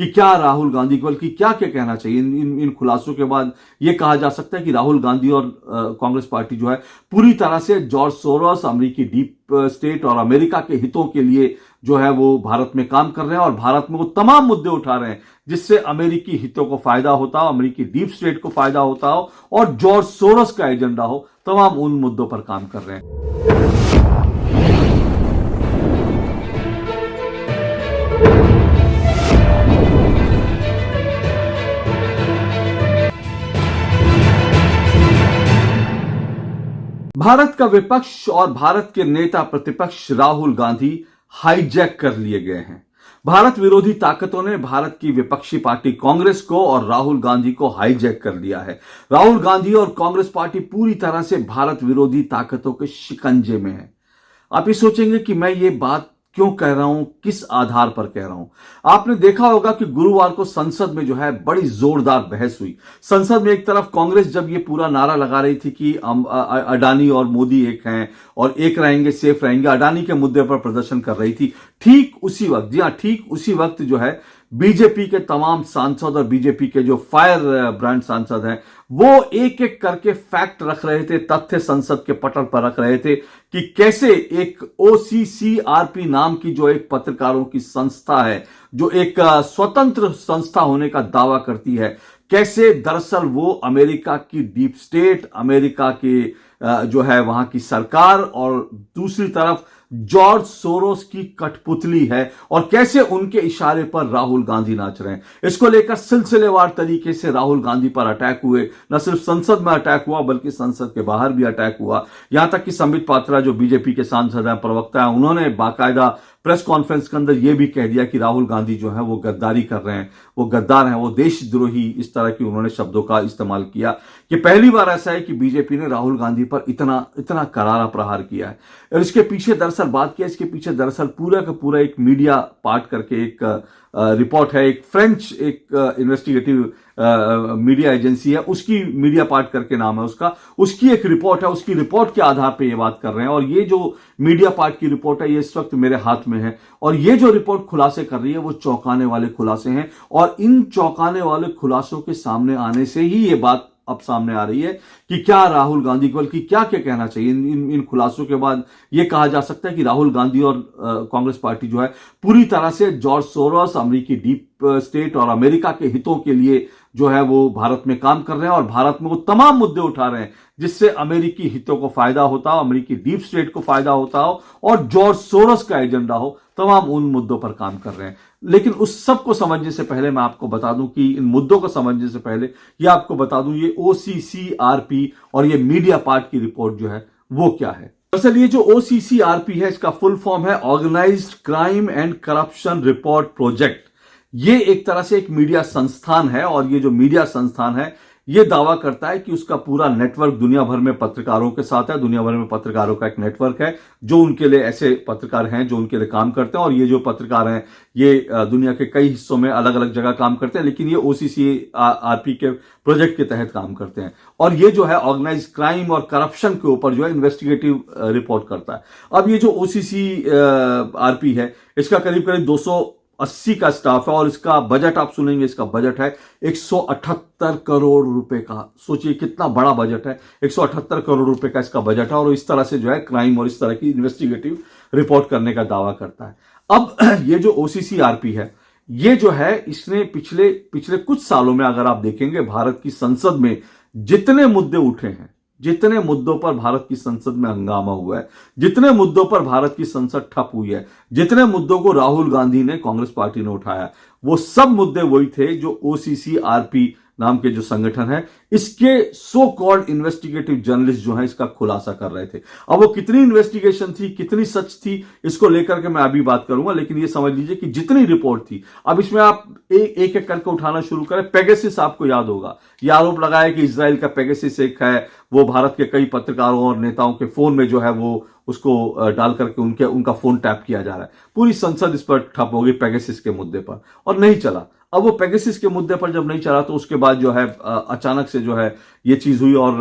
कि क्या राहुल गांधी को बल्कि क्या क्या कहना चाहिए इन खुलासों के बाद यह कहा जा सकता है कि राहुल गांधी और कांग्रेस पार्टी जो है पूरी तरह से जॉर्ज सोरोस, अमेरिकी डीप स्टेट और अमेरिका के हितों के लिए जो है वो भारत में काम कर रहे हैं और भारत में वो तमाम मुद्दे उठा रहे हैं जिससे अमेरिकी हितों को फायदा होता हो, अमेरिकी डीप स्टेट को फायदा होता हो और जॉर्ज सोरोस का एजेंडा हो। तमाम उन मुद्दों पर काम कर रहे हैं। भारत का विपक्ष और भारत के नेता प्रतिपक्ष राहुल गांधी हाईजैक कर लिए गए हैं। भारत विरोधी ताकतों ने भारत की विपक्षी पार्टी कांग्रेस को और राहुल गांधी को हाईजैक कर लिया है। राहुल गांधी और कांग्रेस पार्टी पूरी तरह से भारत विरोधी ताकतों के शिकंजे में है। आप ये सोचेंगे कि मैं ये बात क्यों कह रहा हूं, किस आधार पर कह रहा हूं। आपने देखा होगा कि गुरुवार को संसद में जो है बड़ी जोरदार बहस हुई। संसद में एक तरफ कांग्रेस जब ये पूरा नारा लगा रही थी कि अडानी और मोदी एक हैं और एक रहेंगे, सेफ रहेंगे, अडानी के मुद्दे पर प्रदर्शन कर रही थी। ठीक उसी वक्त, जी हां, ठीक उसी वक्त जो है बीजेपी के तमाम सांसद और बीजेपी के जो फायर ब्रांड सांसद हैं वो एक एक करके फैक्ट रख रहे थे, तथ्य संसद के पटल पर रख रहे थे कि कैसे एक OCCRP नाम की जो एक पत्रकारों की संस्था है, जो एक स्वतंत्र संस्था होने का दावा करती है, कैसे दरअसल वो अमेरिका की डीप स्टेट, अमेरिका के जो है वहां की सरकार और दूसरी तरफ जॉर्ज सोरोस की कठपुतली है और कैसे उनके इशारे पर राहुल गांधी नाच रहे हैं। इसको लेकर सिलसिलेवार तरीके से राहुल गांधी पर अटैक हुए। न सिर्फ संसद में अटैक हुआ बल्कि संसद के बाहर भी अटैक हुआ। यहां तक कि संबित पात्रा जो बीजेपी के सांसद हैं, प्रवक्ता हैं, उन्होंने बाकायदा प्रेस कॉन्फ्रेंस के अंदर यह भी कह दिया कि राहुल गांधी जो है वो गद्दारी कर रहे हैं, वो गद्दार हैं, वो देशद्रोही, इस तरह की उन्होंने शब्दों का इस्तेमाल किया। कि पहली बार ऐसा है कि बीजेपी ने राहुल गांधी पर इतना करारा प्रहार किया है। और इसके पीछे दरअसल बात किया, इसके पीछे दरअसल पूरा का पूरा एक मीडिया पार्ट करके एक रिपोर्ट है, एक फ्रेंच एक इन्वेस्टिगेटिव मीडिया एजेंसी है, उसकी मीडिया पार्ट करके नाम है उसका, उसकी एक रिपोर्ट है। उसकी रिपोर्ट के आधार पे ये बात कर रहे हैं और ये जो मीडिया पार्ट की रिपोर्ट है ये इस वक्त मेरे हाथ में है और ये जो रिपोर्ट खुलासे कर रही है वो चौंकाने वाले खुलासे हैं और इन चौंकाने वाले खुलासों के सामने आने से ही ये बात अब सामने आ रही है कि क्या राहुल गांधी को बल्कि क्या क्या कहना चाहिए इन खुलासों के बाद यह कहा जा सकता है कि राहुल गांधी और कांग्रेस पार्टी जो है पूरी तरह से जॉर्ज सोरोस, अमेरिकी डीप स्टेट और अमेरिका के हितों के लिए जो है वो भारत में काम कर रहे हैं और भारत में वो तमाम मुद्दे उठा रहे हैं जिससे अमेरिकी हितों को फायदा होता हो, अमेरिकी डीप स्टेट को फायदा होता हो और जॉर्ज सोरोस का एजेंडा हो। तमाम उन मुद्दों पर काम कर रहे हैं। लेकिन उस सब को समझने से पहले मैं आपको बता दूं कि इन मुद्दों को समझने से पहले ये आपको बता दूं ये OCCRP और ये मीडिया पार्ट की रिपोर्ट जो है वो क्या है। दरअसल ये जो OCCRP है इसका फुल फॉर्म है organised crime and corruption report project. ये एक तरह से एक मीडिया संस्थान है और ये जो मीडिया संस्थान है ये दावा करता है कि उसका पूरा नेटवर्क दुनिया भर में पत्रकारों के साथ है। दुनिया भर में पत्रकारों का एक नेटवर्क है जो उनके लिए, ऐसे पत्रकार हैं जो उनके लिए काम करते हैं और ये जो पत्रकार हैं ये दुनिया के कई हिस्सों में अलग अलग जगह काम करते हैं, लेकिन ये OCCRP के प्रोजेक्ट के तहत काम करते हैं और ये जो है ऑर्गेनाइज क्राइम और करप्शन के ऊपर जो है इन्वेस्टिगेटिव रिपोर्ट करता है। अब ये जो OCCRP है इसका करीब करीब 280 का स्टाफ है और इसका बजट आप सुनेंगे, इसका बजट है 178 करोड़ रुपए का। सोचिए कितना बड़ा बजट है, 178 करोड़ रुपए का इसका बजट है और इस तरह से जो है क्राइम और इस तरह की इन्वेस्टिगेटिव रिपोर्ट करने का दावा करता है। अब ये जो OCCRP है ये जो है इसने पिछले कुछ सालों में अगर आप देखेंगे भारत की संसद में जितने मुद्दे उठे हैं, जितने मुद्दों पर भारत की संसद में हंगामा हुआ है, जितने मुद्दों पर भारत की संसद ठप हुई है, जितने मुद्दों को राहुल गांधी ने, कांग्रेस पार्टी ने उठाया, वो सब मुद्दे वही थे जो OCCRP नाम के जो संगठन है इसके सो कॉल्ड इन्वेस्टिगेटिव जर्नलिस्ट जो है इसका खुलासा कर रहे थे। अब वो कितनी इन्वेस्टिगेशन थी, कितनी सच थी, इसको लेकर के मैं अभी बात करूंगा, लेकिन ये समझ लीजिए कि जितनी रिपोर्ट थी, अब इसमें आप एक एक करके उठाना शुरू करें। पेगासस आपको याद होगा, ये आरोप लगाया कि इजराइल का पेगासस एक है, वो भारत के कई पत्रकारों और नेताओं के फोन में जो है वो उसको डाल करके उनका फोन टैप किया जा रहा है। पूरी संसद इस पर ठप हो गई पेगासस के मुद्दे पर और नहीं चला। अब वो पेगासस के मुद्दे पर जब नहीं चला तो उसके बाद जो है अचानक से जो है ये चीज हुई और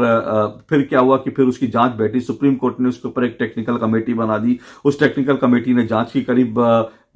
फिर क्या हुआ कि फिर उसकी जांच बैठी। सुप्रीम कोर्ट ने उसके ऊपर एक टेक्निकल कमेटी बना दी। उस टेक्निकल कमेटी ने जांच की, करीब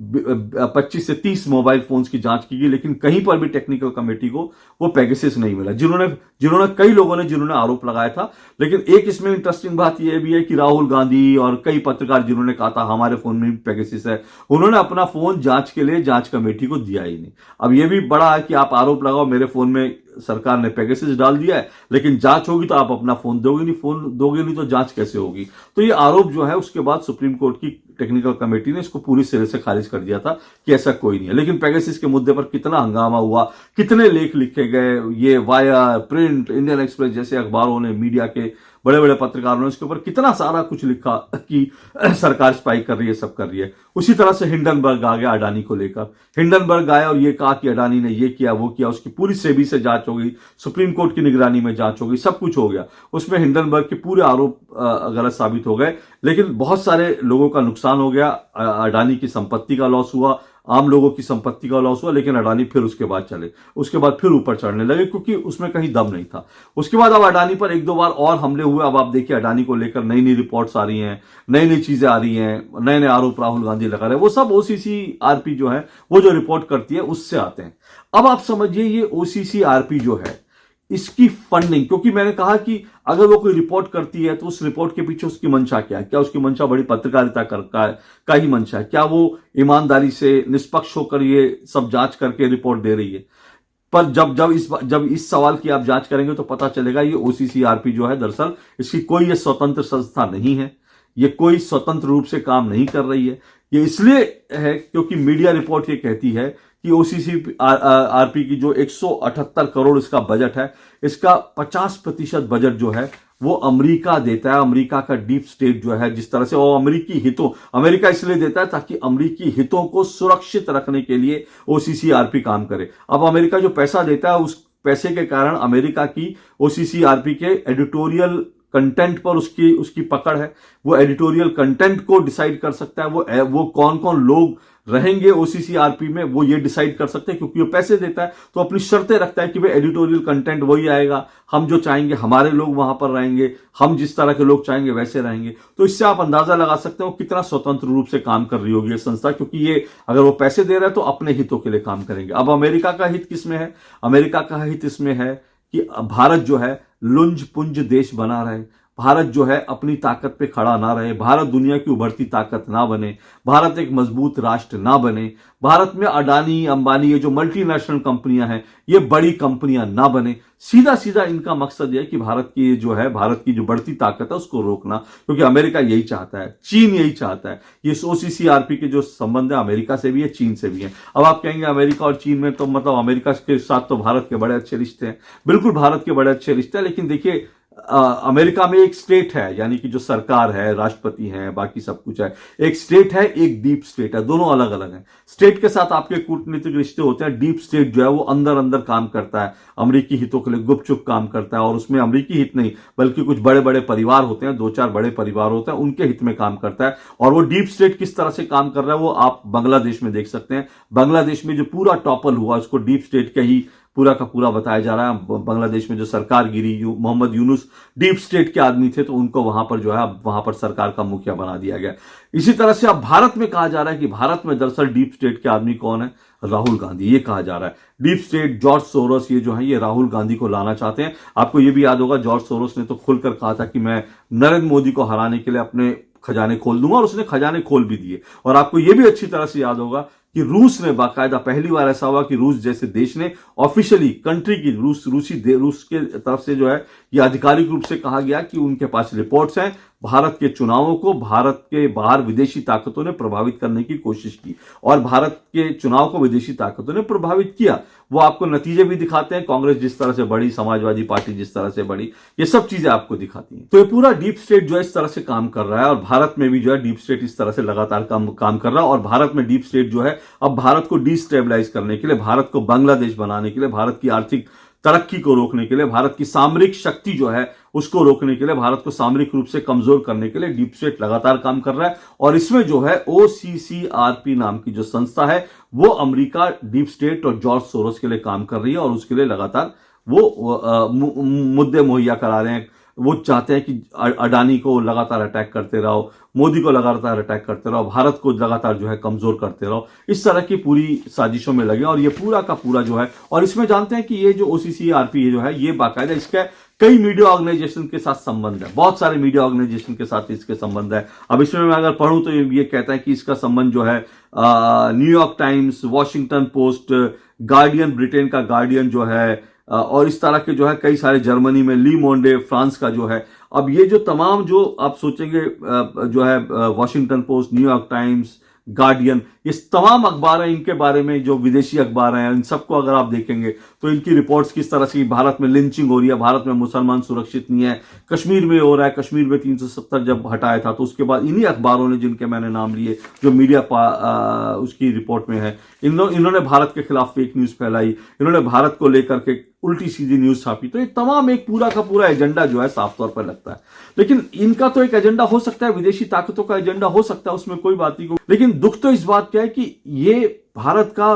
25 से 30 मोबाइल फोन्स की जांच की गई, लेकिन कहीं पर भी टेक्निकल कमेटी को वो पेगासस नहीं मिला, जिन्होंने कई लोगों ने जिन्होंने आरोप लगाया था। लेकिन एक इसमें इंटरेस्टिंग बात यह भी है कि राहुल गांधी और कई पत्रकार जिन्होंने कहा था हमारे फोन में भी पेगासस है, उन्होंने अपना फोन जांच के लिए जांच कमेटी को दिया ही नहीं। अब यह भी बड़ा है कि आप आरोप लगाओ मेरे फोन में सरकार ने पेगासस डाल दिया है, लेकिन जांच होगी तो आप अपना फोन दोगे नहीं तो जांच कैसे होगी। तो ये आरोप जो है उसके बाद सुप्रीम कोर्ट की टेक्निकल कमेटी ने इसको पूरी सिरे से खारिज कर दिया था कि ऐसा कोई नहीं है। लेकिन पेगासस के मुद्दे पर कितना हंगामा हुआ, कितने लेख लिखे गए, ये वायर, प्रिंट, इंडियन एक्सप्रेस जैसे अखबारों ने, मीडिया के बड़े बड़े पत्रकारों ने इसके ऊपर कितना सारा कुछ लिखा कि सरकार स्पाई कर रही है, सब कर रही है। उसी तरह से हिंडनबर्ग आ गया अडानी को लेकर, हिंडनबर्ग आया और ये कहा कि अडानी ने ये किया वो किया, उसकी पूरी सेबी से जांच हो गई, सुप्रीम कोर्ट की निगरानी में जांच हो गई, सब कुछ हो गया। उसमें हिंडनबर्ग के पूरे आरोप गलत साबित हो गए, लेकिन बहुत सारे लोगों का नुकसान हो गया। अडानी की संपत्ति का लॉस हुआ, आम लोगों की संपत्ति का लॉस हुआ, लेकिन अडानी फिर उसके बाद फिर ऊपर चढ़ने लगे क्योंकि उसमें कहीं दम नहीं था। उसके बाद अब अडानी पर एक दो बार और हमले हुए। अब आप देखिए अडानी को लेकर नई नई रिपोर्ट्स आ रही हैं, नई नई चीजें आ रही हैं, नए नए आरोप राहुल गांधी लगा रहे हैं। वो सब ओसीसीआरपी जो है वो जो रिपोर्ट करती है उससे आते हैं। अब आप समझिए ये ओसीसीआरपी जो है इसकी फंडिंग, क्योंकि मैंने कहा कि अगर वो कोई रिपोर्ट करती है तो उस रिपोर्ट के पीछे उसकी मंशा क्या है? क्या उसकी मंशा बड़ी पत्रकारिता का ही मंशा है? क्या वो ईमानदारी से निष्पक्ष होकर ये सब जांच करके रिपोर्ट दे रही है? पर जब इस सवाल की आप जांच करेंगे तो पता चलेगा ये ओसीसीआरपी जो है दरअसल इसकी कोई ये स्वतंत्र संस्था नहीं है, ये कोई स्वतंत्र रूप से काम नहीं कर रही है। ये इसलिए है क्योंकि मीडिया रिपोर्ट ये कहती है कि ओसीसीआरपी की जो 178 करोड़ इसका बजट है, इसका 50% बजट जो है वो अमेरिका देता है। अमेरिका का डीप स्टेट जो है, जिस तरह से वो अमेरिका इसलिए देता है ताकि अमेरिकी हितों को सुरक्षित रखने के लिए ओसीसीआरपी काम करे। अब अमेरिका जो पैसा देता है उस पैसे के कारण अमेरिका की ओसीसीआरपी के एडिटोरियल कंटेंट पर उसकी पकड़ है। वो एडिटोरियल कंटेंट को डिसाइड कर सकता है, वो कौन कौन लोग रहेंगे ओसीसीआरपी में वो ये डिसाइड कर सकते हैं, क्योंकि वो पैसे देता है तो अपनी शर्तें रखता है कि भाई एडिटोरियल कंटेंट वही आएगा, हम जो चाहेंगे हमारे लोग वहां पर रहेंगे, हम जिस तरह के लोग चाहेंगे वैसे रहेंगे। तो इससे आप अंदाजा लगा सकते हो कितना स्वतंत्र रूप से काम कर रही होगी ये संस्था, क्योंकि ये अगर वो पैसे दे रहा है तो अपने हितों के लिए काम करेंगे। अब अमेरिका का हित किसमें है? अमेरिका का हित इसमें है कि भारत जो है लुंज पुंज देश बना रहे, भारत जो है अपनी ताकत पे खड़ा ना रहे, भारत दुनिया की उभरती ताकत ना बने, भारत एक मजबूत राष्ट्र ना बने, भारत में अडानी अंबानी ये जो मल्टीनेशनल कंपनियां हैं ये बड़ी कंपनियां ना बने। सीधा सीधा इनका मकसद यह है कि भारत की जो बढ़ती ताकत है उसको रोकना, क्योंकि अमेरिका यही चाहता है, चीन यही चाहता है। ये ओसीसीआरपी के जो संबंध है अमेरिका से भी है, चीन से भी है। अब आप कहेंगे अमेरिका और चीन में तो मतलब अमेरिका के साथ तो भारत के बड़े अच्छे रिश्ते हैं। बिल्कुल भारत के बड़े अच्छे रिश्ते हैं, लेकिन देखिए अमेरिका में एक स्टेट है, यानी कि जो सरकार है, राष्ट्रपति है, बाकी सब कुछ है। एक स्टेट है, एक डीप स्टेट है, दोनों अलग अलग हैं। स्टेट के साथ आपके कूटनीतिक रिश्ते होते हैं, डीप स्टेट जो है वो अंदर अंदर काम करता है, अमेरिकी हितों के लिए गुपचुप काम करता है, और उसमें अमेरिकी हित नहीं बल्कि कुछ बड़े बड़े परिवार होते हैं, 2-4 बड़े परिवार होते हैं, उनके हित में काम करता है। और वो डीप स्टेट किस तरह से काम कर रहा है वो आप बांग्लादेश में देख सकते हैं। बांग्लादेश में जो पूरा टॉपल हुआ उसको डीप स्टेट का ही पूरा का पूरा बताया जा रहा है। बांग्लादेश में जो सरकार गिरी, मोहम्मद यूनुस डीप स्टेट के आदमी थे, तो उनको वहां पर जो है वहां पर सरकार का मुखिया बना दिया गया। इसी तरह से अब भारत में कहा जा रहा है कि भारत में दरअसल डीप स्टेट के आदमी कौन है? राहुल गांधी। ये कहा जा रहा है डीप स्टेट, जॉर्ज सोरोस, ये जो है ये राहुल गांधी को लाना चाहते हैं। आपको ये भी याद होगा जॉर्ज सोरोस ने तो खुलकर कहा था कि मैं नरेंद्र मोदी को हराने के लिए अपने खजाने खोल दूंगा, और उसने खजाने खोल भी दिए। और आपको ये भी अच्छी तरह से याद होगा कि रूस ने बाकायदा, पहली बार ऐसा हुआ कि रूस जैसे देश ने ऑफिशियली कंट्री की रूस के तरफ से जो है ये आधिकारिक रूप से कहा गया कि उनके पास रिपोर्ट्स हैं, भारत के चुनावों को भारत के बाहर विदेशी ताकतों ने प्रभावित करने की कोशिश की, और भारत के चुनाव को विदेशी ताकतों ने प्रभावित किया। वो आपको नतीजे भी दिखाते हैं, कांग्रेस जिस तरह से बढ़ी, समाजवादी पार्टी जिस तरह से बढ़ी, ये सब चीजें आपको दिखाती हैं। तो ये पूरा डीप स्टेट जो है इस तरह से काम कर रहा है, और भारत में भी जो है डीप स्टेट इस तरह से लगातार काम कर रहा है। और भारत में डीप स्टेट जो है अब भारत को डिस्टेबलाइज करने के लिए, भारत को बांग्लादेश बनाने के लिए, भारत की आर्थिक तरक्की को रोकने के लिए, भारत की सामरिक शक्ति जो है उसको रोकने के लिए, भारत को सामरिक रूप से कमजोर करने के लिए डीप स्टेट लगातार काम कर रहा है। और इसमें जो है ओसीसीआरपी नाम की जो संस्था है वो अमेरिका, डीप स्टेट और जॉर्ज सोरोस के लिए काम कर रही है, और उसके लिए लगातार वो मुद्दे मुहैया करा रहे हैं, वो चाहते हैं कि अडानी को लगातार अटैक करते रहो, मोदी को लगातार अटैक करते रहो, भारत को लगातार जो है कमजोर करते रहो। इस तरह की पूरी साजिशों में लगे और ये पूरा का पूरा जो है, और इसमें जानते हैं कि ये जो OCCRP जो है, ये बाकायदा इसका कई मीडिया ऑर्गेनाइजेशन के साथ संबंध है, बहुत सारे मीडिया ऑर्गेनाइजेशन के साथ इसके संबंध है। अब इसमें मैं अगर पढ़ूं तो ये कहता है कि इसका संबंध जो है New York times, Washington post, guardian, Britain का गार्डियन जो है, और इस तरह के जो है कई सारे, जर्मनी में ली मोंडे, फ्रांस का जो है। अब ये जो तमाम जो आप सोचेंगे जो है Washington post, New York times, guardian, ये तमाम अखबार हैं, इनके बारे में जो विदेशी अखबार हैं, इन सबको अगर आप देखेंगे तो इनकी रिपोर्ट्स किस तरह से भारत में लिंचिंग हो रही है, भारत में मुसलमान सुरक्षित नहीं है, कश्मीर में हो रहा है, कश्मीर में 370 जब हटाया था तो उसके बाद इन्हीं अखबारों ने, जिनके मैंने नाम लिए, जो मीडिया उसकी रिपोर्ट में है, इन्होंने भारत के खिलाफ फेक न्यूज फैलाई, इन्होंने भारत को लेकर के उल्टी सीधी न्यूज छापी। तो ये तमाम एक पूरा का पूरा एजेंडा जो है साफ तौर पर लगता है। लेकिन इनका तो एक एजेंडा हो सकता है, विदेशी ताकतों का एजेंडा हो सकता है, उसमें कोई बात नहीं। लेकिन दुख तो इस बात का है कि ये भारत का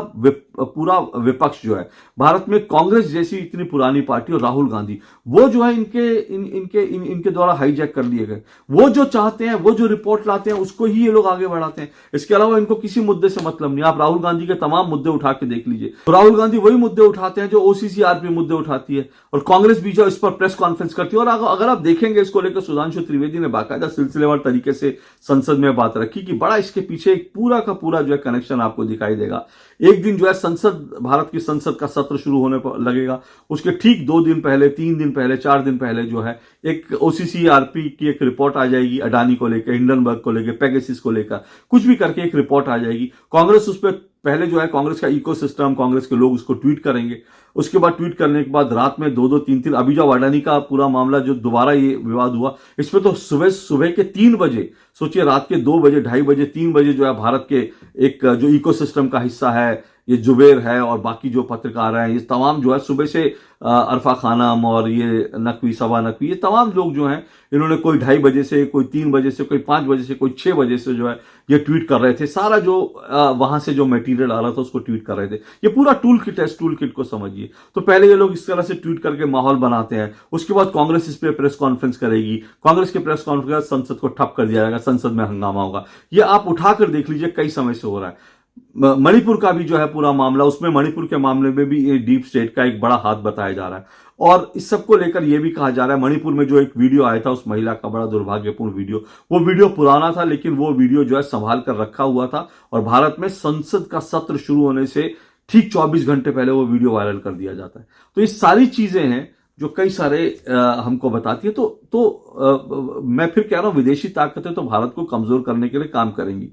पूरा विपक्ष जो है, भारत में कांग्रेस जैसी इतनी पुरानी पार्टी और राहुल गांधी, वो जो है इनके द्वारा हाईजैक कर लिए गए। वो जो चाहते हैं, वो जो रिपोर्ट लाते हैं, उसको ही ये लोग आगे बढ़ाते हैं। इसके अलावा इनको किसी मुद्दे से मतलब नहीं। आप राहुल गांधी के तमाम मुद्दे उठा के देख लीजिए, तो राहुल गांधी वही मुद्दे उठाते हैं जो OCCRP मुद्दे उठाती है, और कांग्रेस भी जो इस पर प्रेस कॉन्फ्रेंस करती है। और अगर आप देखेंगे, इसको लेकर सुधांशु त्रिवेदी ने बाकायदा सिलसिलेवार तरीके से संसद में बात रखी कि बड़ा इसके पीछे एक पूरा का पूरा जो है कनेक्शन आपको दिखाई देगा। एक दिन जो है भारत की संसद का सत्र शुरू होने पर लगेगा, उसके ठीक 2 दिन पहले, 3 दिन पहले, 4 दिन पहले जो है एक OCCRP की एक रिपोर्ट आ जाएगी, अडानी को लेकर, हिंडनबर्ग को लेकर, पेगासस को लेकर, कुछ भी करके एक रिपोर्ट आ जाएगी। कांग्रेस उस पर पहले जो है, कांग्रेस का इकोसिस्टम, कांग्रेस के लोग उसको ट्वीट करेंगे। उसके बाद ट्वीट करने के बाद रात में 2-2, 3-3, अभी जो अडानी का पूरा मामला जो दोबारा ये विवाद हुआ, इसमें तो सुबह के 3 बजे, सोचिए रात के 2 बजे, 2:30 बजे, 3 बजे जो है भारत के एक जो इकोसिस्टम का हिस्सा है, ये जुबेर है और बाकी जो पत्रकार हैं, ये तमाम जो है सुबह से अरफा खानम और ये नकवी, सबा नकवी, ये तमाम लोग जो हैं, इन्होंने कोई 2:30 बजे से, कोई 3 बजे से, कोई 5 बजे से, कोई 6 बजे से जो है ये ट्वीट कर रहे थे। सारा जो वहां से जो मटेरियल आ रहा था उसको ट्वीट कर रहे थे। ये पूरा टूल किट है, इस टूल किट को समझिए। तो पहले ये लोग इस तरह से ट्वीट करके माहौल बनाते हैं, उसके बाद कांग्रेस इस पर प्रेस कॉन्फ्रेंस करेगी, कांग्रेस के प्रेस कॉन्फ्रेंस, संसद को ठप कर दिया जाएगा, संसद में हंगामा होगा। ये आप उठाकर देख लीजिए, कई समय से हो रहा है। मणिपुर का भी जो है पूरा मामला, उसमें मणिपुर के मामले में भी ये डीप स्टेट का एक बड़ा हाथ बताया जा रहा है। और इस सब को लेकर यह भी कहा जा रहा है, मणिपुर में जो एक वीडियो आया था उस महिला का, बड़ा दुर्भाग्यपूर्ण वीडियो, वो वीडियो पुराना था, लेकिन वो वीडियो जो है संभाल कर रखा हुआ था, और भारत में संसद का सत्र शुरू होने से ठीक 24 घंटे पहले वो वीडियो वायरल कर दिया जाता है। तो ये सारी चीजें हैं जो कई सारे हमको बताती है। तो मैं फिर कह रहा हूं, विदेशी ताकतें तो भारत को कमजोर करने के लिए काम करेंगी,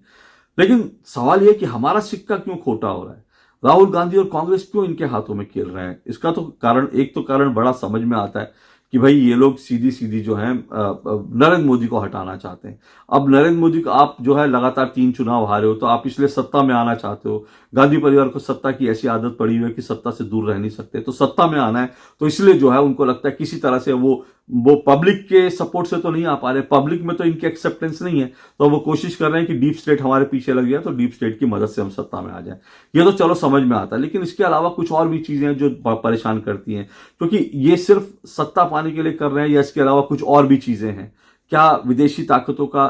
लेकिन सवाल यह कि हमारा सिक्का क्यों खोटा हो रहा है, राहुल गांधी और कांग्रेस क्यों इनके हाथों में खेल रहे हैं। इसका तो कारण, एक तो कारण बड़ा समझ में आता है कि भाई ये लोग सीधी सीधी जो है नरेंद्र मोदी को हटाना चाहते हैं। अब नरेंद्र मोदी को आप जो है लगातार 3 चुनाव हारे हो, तो आप इसलिए सत्ता में आना चाहते हो। गांधी परिवार को सत्ता की ऐसी आदत पड़ी हुई है कि सत्ता से दूर रह नहीं सकते, तो सत्ता में आना है, तो इसलिए जो है उनको लगता है किसी तरह से वो पब्लिक के सपोर्ट से तो नहीं आ पा रहे, पब्लिक में तो इनकी एक्सेप्टेंस नहीं है, तो वो कोशिश कर रहे हैं कि डीप स्टेट हमारे पीछे लग गया, तो डीप स्टेट की मदद से हम सत्ता में आ जाए। ये तो चलो समझ में आता है, लेकिन इसके अलावा कुछ और भी चीजें हैं जो परेशान करती हैं, क्योंकि ये सिर्फ सत्ता पाने के लिए कर रहे हैं या इसके अलावा कुछ और भी चीजें हैं। क्या विदेशी ताकतों का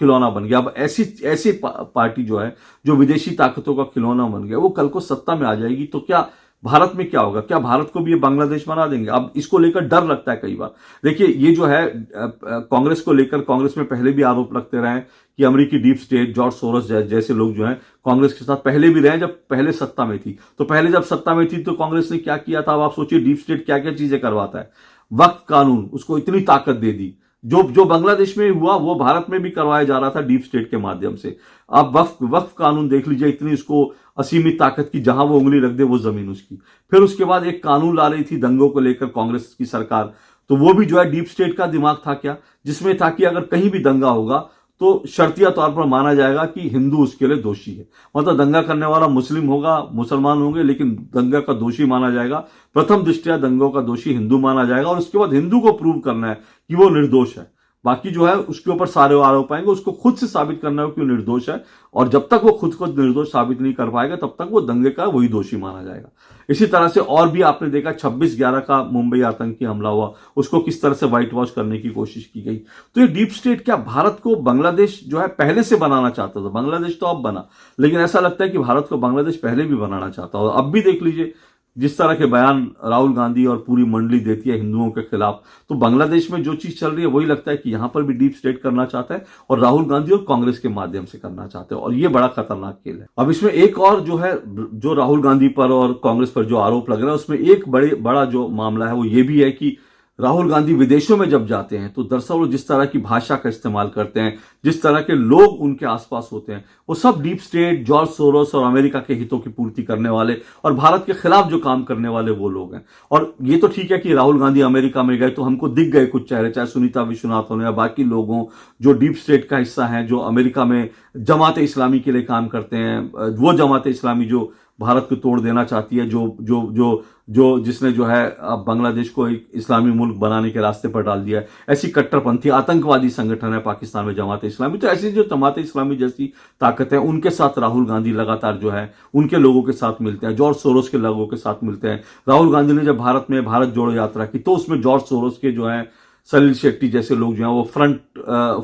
खिलौना बन गया? अब ऐसी पार्टी जो है, जो विदेशी ताकतों का खिलौना बन गया, वो कल को सत्ता में आ जाएगी, तो क्या भारत में क्या होगा? क्या भारत को भी ये बांग्लादेश बना देंगे? अब इसको लेकर डर लगता है कई बार। देखिए, ये जो है कांग्रेस को लेकर, कांग्रेस में पहले भी आरोप लगते रहे कि अमेरिकी डीप स्टेट, जॉर्ज सोरोस जैसे लोग जो हैं कांग्रेस के साथ पहले भी रहे, जब पहले सत्ता में थी। तो पहले जब सत्ता में थी तो कांग्रेस ने क्या किया था? अब आप सोचिए, डीप स्टेट क्या क्या चीजें करवाता है। वक्फ कानून, उसको इतनी ताकत दे दी, जो बांग्लादेश में हुआ वो भारत में भी करवाया जा रहा था डीप स्टेट के माध्यम से। आप वक्फ कानून देख लीजिए, इतनी उसको असीमित ताकत की, जहां वो उंगली रख दे वो जमीन उसकी। फिर उसके बाद एक कानून ला रही थी दंगों को लेकर कांग्रेस की सरकार, तो वो भी जो है डीप स्टेट का दिमाग था क्या, जिसमें था कि अगर कहीं भी दंगा होगा तो शर्तिया तौर पर माना जाएगा कि हिंदू उसके लिए दोषी है। मतलब दंगा करने वाला मुस्लिम होगा, मुसलमान होंगे, लेकिन दंगा का दोषी माना जाएगा। प्रथम दृष्टया दंगों का दोषी हिंदू माना जाएगा, और उसके बाद हिंदू को प्रूव करना है कि वो निर्दोष है। बाकी जो है उसके ऊपर सारे आरोप आएंगे, उसको खुद से साबित करना है कि वो निर्दोष है, और जब तक वो खुद को निर्दोष साबित नहीं कर पाएगा तब तक वो दंगे का वही दोषी माना जाएगा। इसी तरह से और भी आपने देखा 26/11 का मुंबई आतंकी हमला हुआ, उसको किस तरह से व्हाइट वॉश करने की कोशिश की गई। तो ये डीप स्टेट क्या भारत को बांग्लादेश जो है पहले से बनाना चाहता था? बांग्लादेश तो अब बना, लेकिन ऐसा लगता है कि भारत को बांग्लादेश पहले भी बनाना चाहता और अब भी देख लीजिए जिस तरह के बयान राहुल गांधी और पूरी मंडली देती है हिंदुओं के खिलाफ, तो बांग्लादेश में जो चीज चल रही है वही लगता है कि यहां पर भी डीप स्टेट करना चाहता है, और राहुल गांधी और कांग्रेस के माध्यम से करना चाहते हैं, और ये बड़ा खतरनाक खेल है। अब इसमें एक और जो है, जो राहुल गांधी पर और कांग्रेस पर जो आरोप लग रहा है, उसमें एक बड़ा जो मामला है वो ये भी है कि राहुल गांधी विदेशों में जब जाते हैं तो दरअसल वो जिस तरह की भाषा का इस्तेमाल करते हैं, जिस तरह के लोग उनके आसपास होते हैं, वो सब डीप स्टेट, जॉर्ज सोरोस और अमेरिका के हितों की पूर्ति करने वाले और भारत के खिलाफ जो काम करने वाले वो लोग हैं। और ये तो ठीक है कि राहुल गांधी अमेरिका में गए तो हमको दिख गए कुछ चेहरे, चाहे सुनीता विश्वनाथ हो या बाकी लोग हों जो डीप स्टेट का हिस्सा हैं, जो अमेरिका में जमात इस्लामी के लिए काम करते हैं, वो जमात इस्लामी जो भारत को तोड़ देना चाहती है, जो जो जो जो जिसने जो है अब बांग्लादेश को एक इस्लामी मुल्क बनाने के रास्ते पर डाल दिया है। ऐसी कट्टरपंथी आतंकवादी संगठन है पाकिस्तान में जमात इस्लामी। तो ऐसी जो जमात इस्लामी जैसी ताकत है उनके साथ राहुल गांधी लगातार जो है उनके लोगों के साथ मिलते हैं, जॉर्ज सोरोस के लोगों के साथ मिलते हैं। राहुल गांधी ने जब भारत में भारत जोड़ो यात्रा की तो उसमें जॉर्ज सोरोस के जो है सलील शेट्टी जैसे लोग जो हैं वो फ्रंट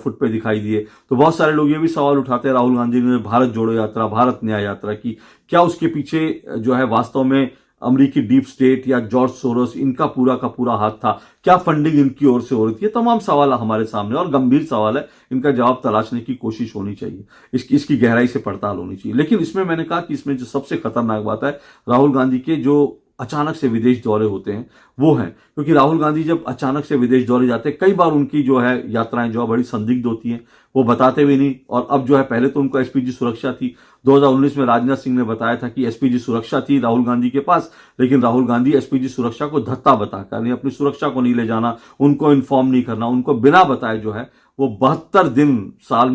फुट पे दिखाई दिए। तो बहुत सारे लोग ये भी सवाल उठाते हैं, राहुल गांधी ने भारत जोड़ो यात्रा, भारत न्याय यात्रा की, क्या उसके पीछे जो है वास्तव में अमेरिकी डीप स्टेट या जॉर्ज सोरोस इनका पूरा का पूरा हाथ था? क्या फंडिंग इनकी ओर से हो रही थी? ये तमाम सवाल हमारे सामने और गंभीर सवाल है, इनका जवाब तलाशने की कोशिश होनी चाहिए, इसकी गहराई से पड़ताल होनी चाहिए। लेकिन इसमें मैंने कहा कि इसमें जो सबसे खतरनाक बात है, राहुल गांधी के जो अचानक से विदेश दौरे होते हैं वो हैं, क्योंकि राहुल गांधी जब अचानक से विदेश दौरे जाते हैं, कई बार उनकी जो है यात्राएं जो है बड़ी संदिग्ध होती हैं, वो बताते भी नहीं। और अब जो है, पहले तो उनको एसपीजी सुरक्षा थी, 2019 में राजनाथ सिंह ने बताया था कि एसपीजी सुरक्षा थी राहुल गांधी के पास, लेकिन राहुल गांधी एसपीजी सुरक्षा को धत्ता बताकर, नहीं अपनी सुरक्षा को नहीं ले जाना, उनको इन्फॉर्म नहीं करना, उनको बिना बताए जो है वो 72 दिन,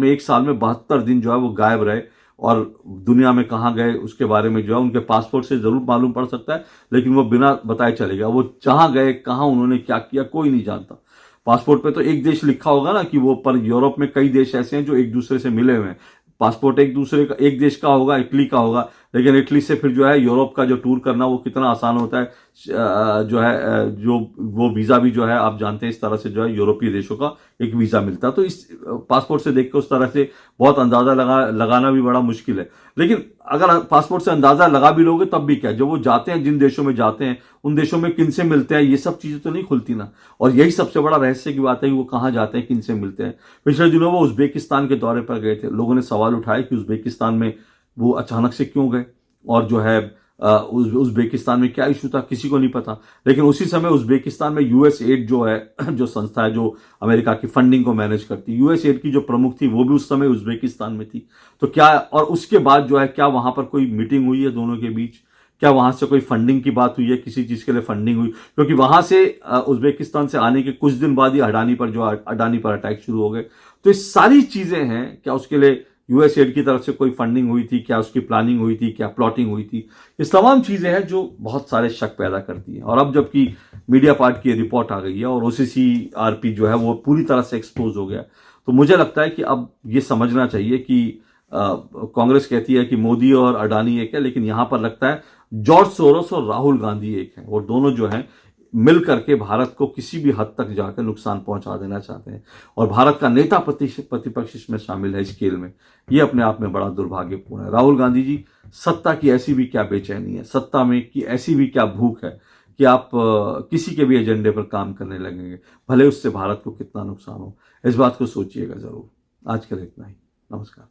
एक साल में 72 दिन जो है वो गायब रहे, और दुनिया में कहां गए उसके बारे में जो है उनके पासपोर्ट से जरूर मालूम पड़ सकता है, लेकिन वो बिना बताए चले गए। वो जहां गए, कहां उन्होंने क्या किया, कोई नहीं जानता। पासपोर्ट पे तो एक देश लिखा होगा ना कि वो, पर यूरोप में कई देश ऐसे हैं जो एक दूसरे से मिले हुए हैं। पासपोर्ट एक देश का होगा, इटली का होगा, लेकिन इटली से फिर जो है यूरोप का जो टूर करना वो कितना आसान होता है, जो है जो वो वीजा भी जो है आप जानते हैं, इस तरह से जो है यूरोपीय देशों का एक वीजा मिलता है। तो इस पासपोर्ट से देख के उस तरह से बहुत अंदाजा लगाना भी बड़ा मुश्किल है। लेकिन अगर पासपोर्ट से अंदाजा लगा भी लोगे तब भी क्या, जब वो जाते हैं, जिन देशों में जाते हैं उन देशों में किन से मिलते हैं, ये सब चीजें तो नहीं खुलती ना। और यही सबसे बड़ा रहस्य की बात है कि वो कहाँ जाते हैं, किन से मिलते हैं। पिछले दिनों वो उज्बेकिस्तान के दौरे पर गए थे, लोगों ने सवाल उठाए कि उज्बेकिस्तान में वो अचानक से क्यों गए, और जो है उज्बेकिस्तान में क्या इशू था किसी को नहीं पता। लेकिन उसी समय उज्बेकिस्तान में यूएस एड जो है, जो संस्था है जो अमेरिका की फंडिंग को मैनेज करती है, यूएस एड की जो प्रमुख थी वो भी उस समय उज्बेकिस्तान में थी। तो क्या, और उसके बाद जो है क्या वहां पर कोई मीटिंग हुई है दोनों के बीच, क्या वहां से कोई फंडिंग की बात हुई है, किसी चीज के लिए फंडिंग हुई? क्योंकि वहां से उज्बेकिस्तान से आने के कुछ दिन बाद ही अडानी पर अटैक शुरू हो गए। तो ये सारी चीजें हैं, क्या उसके लिए यूएस एड की तरफ से कोई फंडिंग हुई थी, क्या उसकी प्लानिंग हुई थी, क्या प्लॉटिंग हुई थी? ये तमाम चीजें हैं जो बहुत सारे शक पैदा करती हैं। और अब जबकि मीडिया पार्ट की रिपोर्ट आ गई है और ओसीसीआरपी जो है वो पूरी तरह से एक्सपोज हो गया, तो मुझे लगता है कि अब ये समझना चाहिए कि कांग्रेस कहती है कि मोदी और अडानी एक है, लेकिन यहां पर लगता है जॉर्ज सोरोस और राहुल गांधी एक है, और दोनों जो हैं मिल करके भारत को किसी भी हद तक जाकर नुकसान पहुंचा देना चाहते हैं। और भारत का नेता प्रतिपक्ष इसमें शामिल है इस खेल में। यह अपने आप में बड़ा दुर्भाग्यपूर्ण है। राहुल गांधी जी, सत्ता की ऐसी भी क्या बेचैनी है, सत्ता में की ऐसी भी क्या भूख है कि आप किसी के भी एजेंडे पर काम करने लगेंगे, भले उससे भारत को कितना नुकसान हो। इस बात को सोचिएगा जरूर। आज के लिए इतना ही। नमस्कार।